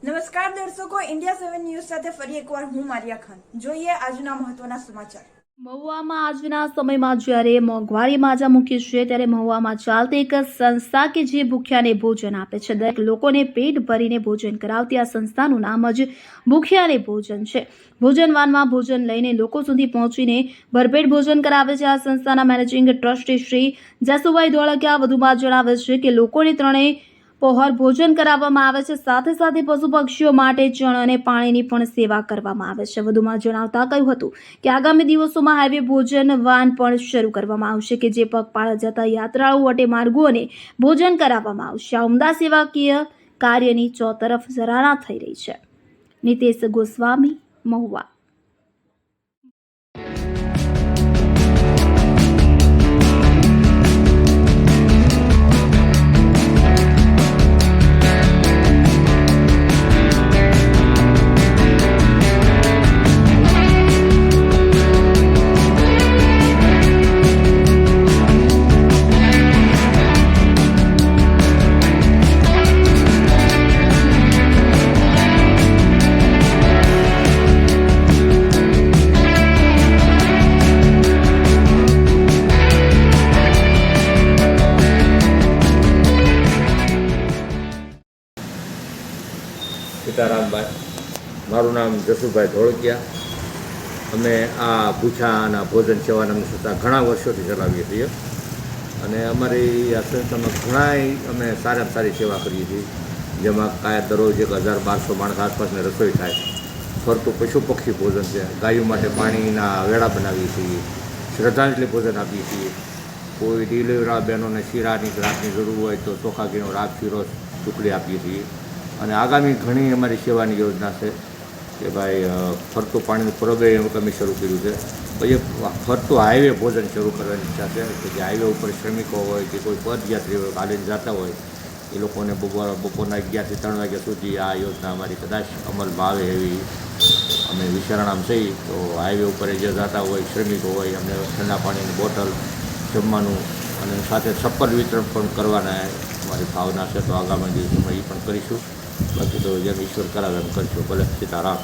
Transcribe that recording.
નમસ્કાર દર્શકો, India 7 news સાથે ફરી એકવાર હું મારિયા ખાન. જોઈએ આજના મહત્વના સમાચાર. મહુવામાં આજના સમયમાં જ્યારે મોંઘવારી માજા મૂકી છે ત્યારે મહુવામાં ચાલતી એક સંસ્થા કે જે ભૂખ્યાને ભોજન આપે છે. દરેક લોકોને પેટ ભરીને ભોજન કરાવતી આ સંસ્થાનું નામ જ ભૂખ્યાને ભોજન છે. ભોજન વાનમાં ભોજન લઈને લોકો સુધી પહોંચીને ભરપેટ ભોજન કરાવે છે. આ સંસ્થાના મેનેજિંગ ટ્રસ્ટી શ્રી જસુભાઈ ધોળકિયા વધુમાં જણાવે છે કે લોકોને ત્રણેય પહોર ભોજન કરાવવામાં આવે છે. સાથે સાથે પશુ પક્ષીઓ માટે ચણ અને પાણીની પણ સેવા કરવામાં આવે છે. વધુમાં જણાવતા કહ્યું હતું કે આગામી દિવસોમાં હાઈવે ભોજન વાન પણ શરૂ કરવામાં આવશે કે જે પગપાળા જતા યાત્રાળુ વટે માર્ગોને ભોજન કરાવવામાં આવશે. આ ઉમદા સેવાકીય કાર્યની ચોતરફ સરાહના થઈ રહી છે. નિતેશ ગોસ્વામી, મહુવા. સીતારામભાઈ, મારું નામ જસુભાઈ ધોળકિયા. અમે આ ભૂખ્યાના ભોજન સેવાના સંસ્થા ઘણા વર્ષોથી ચલાવીએ છીએ અને અમારી આ સંસ્થામાં ઘણાય અમે સારામાં સારી સેવા કરીએ છીએ. જેમાં કાંઈ દરરોજ 1000-1200 માણસ આસપાસની રસોઈ થાય. ફરતું પશુ પક્ષી ભોજન છે. ગાયો માટે પાણીના વેળા બનાવીએ છીએ. શ્રદ્ધાંજલિ ભોજન આપીએ છીએ. કોઈ ડિલિવરા બહેનોને શીરાની રાતની જરૂર હોય તો ચોખા ઘીનો રાગ શીરો ટુકડી આપીએ છીએ. અને આગામી ઘણી અમારી સેવાની યોજના છે કે ભાઈ ફરતું પાણીનું પ્રોગ્રામ અમે શરૂ કર્યું છે. પછી ફરતું હાઈવે ભોજન શરૂ કરવાની ઈચ્છા છે કે જે હાઈવે ઉપર શ્રમિકો હોય કે કોઈ પદયાત્રી હોય હાલીને જતા હોય એ લોકોને બપોરના 11 થી 3 વાગ્યા સુધી આ યોજના અમારી કદાચ અમલમાં આવે એવી અમે વિચારણામાં છીએ. તો હાઈવે ઉપર જે જતા હોય શ્રમિકો હોય અમને ઠંડા પાણીની બોટલ, જમવાનું અને સાથે છપ્પર વિતરણ પણ કરવાના અમારી ભાવના છે. તો આગામી દિવસોમાં એ પણ કરીશું. બાકી તો જેમ ઈશ્વર કરાવે એમ કરીશું. ભલે. સીતારામ.